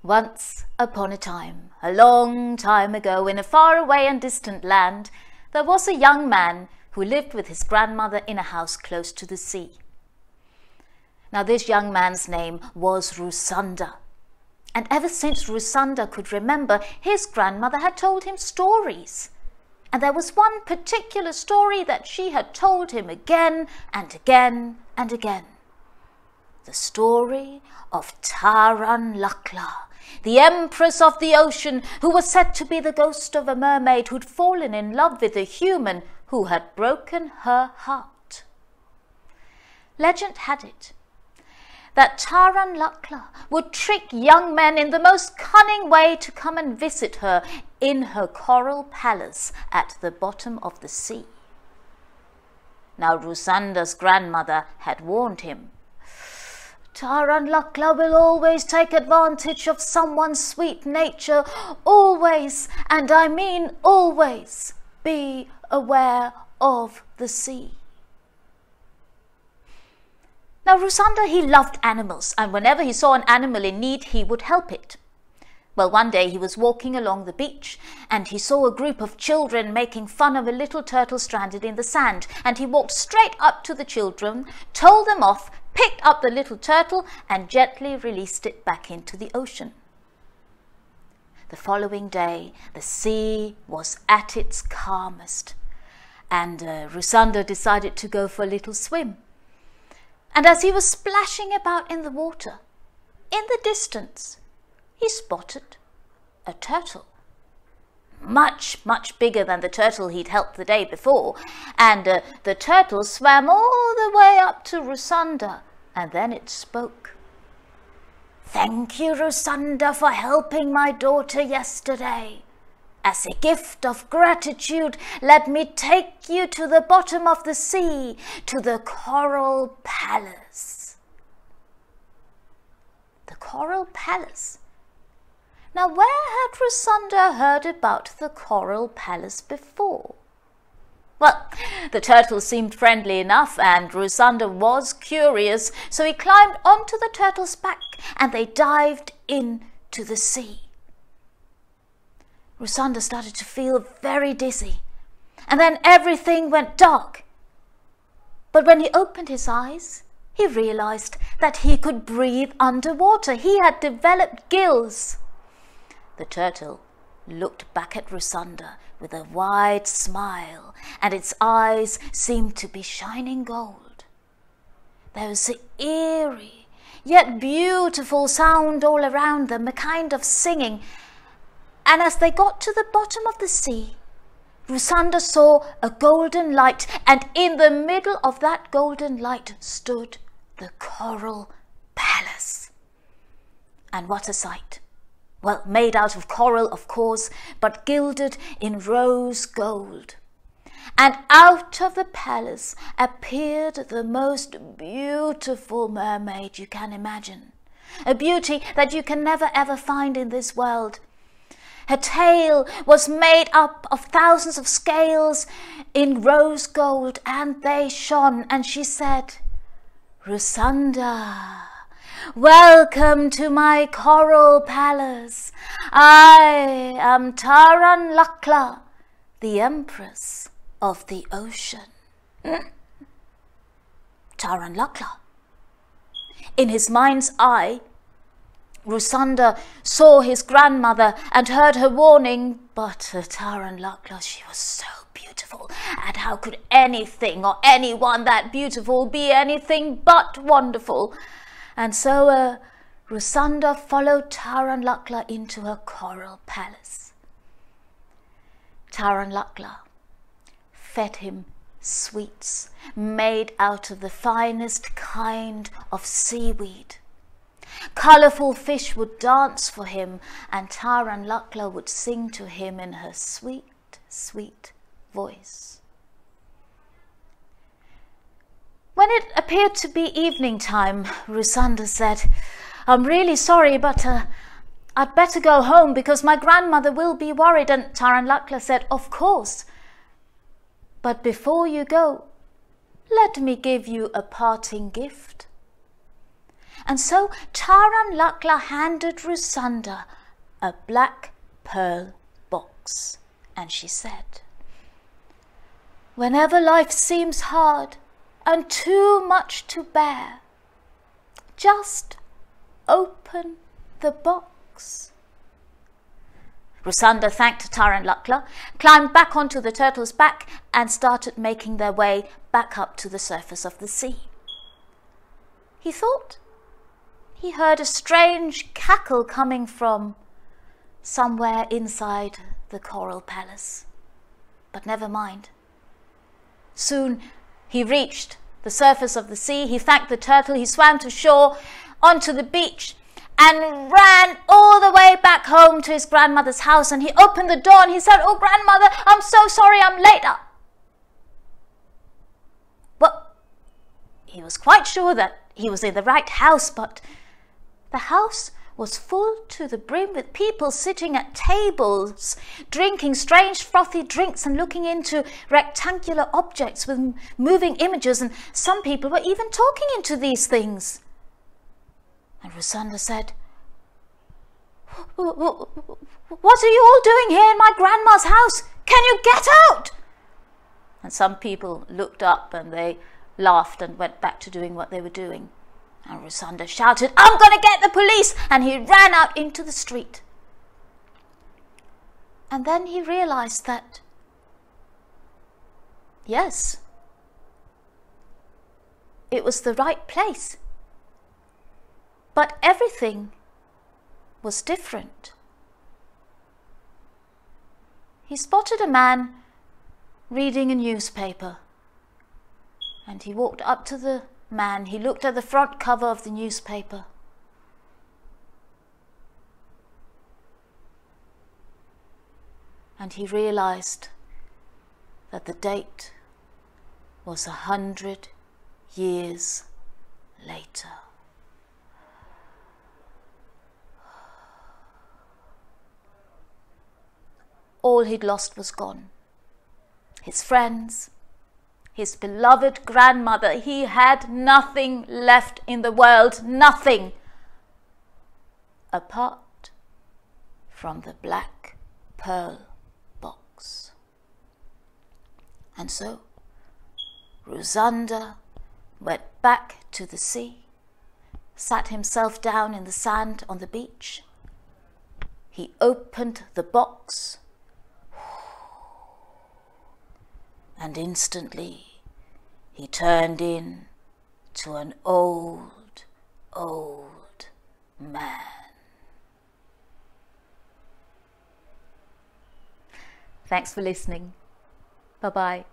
Once upon a time, a long time ago, in a faraway and distant land, there was a young man who lived with his grandmother in a house close to the sea. Now this young man's name was Rusanda, and ever since Rusanda could remember, his grandmother had told him stories. And there was one particular story that she had told him again and again and again. The story of Taranlakla, the empress of the ocean, who was said to be the ghost of a mermaid who'd fallen in love with a human who had broken her heart. Legend had it that Taranlakla would trick young men in the most cunning way to come and visit her in her coral palace at the bottom of the sea. Now Rusanda's grandmother had warned him, Taranlakla will always take advantage of someone's sweet nature, always, and I mean always, be aware of the sea. Now Rusanda, he loved animals, and whenever he saw an animal in need, he would help it. Well, one day he was walking along the beach, and he saw a group of children making fun of a little turtle stranded in the sand, and he walked straight up to the children, told them off, picked up the little turtle, and gently released it back into the ocean. The following day, the sea was at its calmest, and Rusanda decided to go for a little swim. And as he was splashing about in the water, in the distance, he spotted a turtle. Much, much bigger than the turtle he'd helped the day before. And the turtle swam all the way up to Rusanda, and then it spoke. "Thank you, Rusanda, for helping my daughter yesterday. As a gift of gratitude, let me take you to the bottom of the sea, to the Coral Palace." The Coral Palace. Now, where had Rusanda heard about the Coral Palace before? Well, the turtle seemed friendly enough, and Rusanda was curious, so he climbed onto the turtle's back, and they dived into the sea. Rusanda started to feel very dizzy, and then everything went dark. But when he opened his eyes, he realized that he could breathe underwater. He had developed gills. The turtle looked back at Rusanda with a wide smile, and its eyes seemed to be shining gold. There was an eerie yet beautiful sound all around them, a kind of singing. And as they got to the bottom of the sea, Rusanda saw a golden light, and in the middle of that golden light stood the Coral Palace. And what a sight! Well, made out of coral, of course, but gilded in rose gold. And out of the palace appeared the most beautiful mermaid you can imagine, a beauty that you can never ever find in this world. Her tail was made up of thousands of scales in rose gold, and they shone, and she said, "Rusanda, welcome to my Coral Palace. I am Taranlakla, the Empress of the Ocean." Taranlakla. In his mind's eye, Rusanda saw his grandmother and heard her warning, but Taranlakla, she was so beautiful, and how could anything or anyone that beautiful be anything but wonderful? And so Rusanda followed Taranlakla into her Coral Palace. Taranlakla fed him sweets made out of the finest kind of seaweed. Colourful fish would dance for him, and Taranlakla would sing to him in her sweet, sweet voice. When it appeared to be evening time, Rusanda said, "I'm really sorry, but I'd better go home because my grandmother will be worried." And Taranlakla said, "Of course, but before you go, let me give you a parting gift." And so Taranlakla handed Rusanda a black pearl box, and she said, "Whenever life seems hard and too much to bear, just open the box." Rusanda thanked Taranlakla, climbed back onto the turtle's back, and started making their way back up to the surface of the sea. He thought he heard a strange cackle coming from somewhere inside the coral palace. But never mind. Soon he reached the surface of the sea. He thanked the turtle. He swam to shore, onto the beach, and ran all the way back home to his grandmother's house. And he opened the door and he said, "Oh, grandmother, I'm so sorry I'm late." Well, he was quite sure that he was in the right house, but the house was full to the brim with people sitting at tables, drinking strange frothy drinks and looking into rectangular objects with moving images, and some people were even talking into these things. And Rusanda said, "What are you all doing here in my grandma's house? Can you get out?" And some people looked up and they laughed and went back to doing what they were doing. And Rusanda shouted, "I'm going to get the police!" And he ran out into the street. And then he realized that, yes, it was the right place. But everything was different. He spotted a man reading a newspaper, and he walked up to the man. He looked at the front cover of the newspaper. And he realized that the date was 100 years later. All he'd lost was gone. His friends, his beloved grandmother. He had nothing left in the world, nothing, apart from the black pearl box. And so Rusanda went back to the sea, sat himself down in the sand on the beach. He opened the box, and instantly he turned into an old, old man. Thanks for listening. Bye-bye.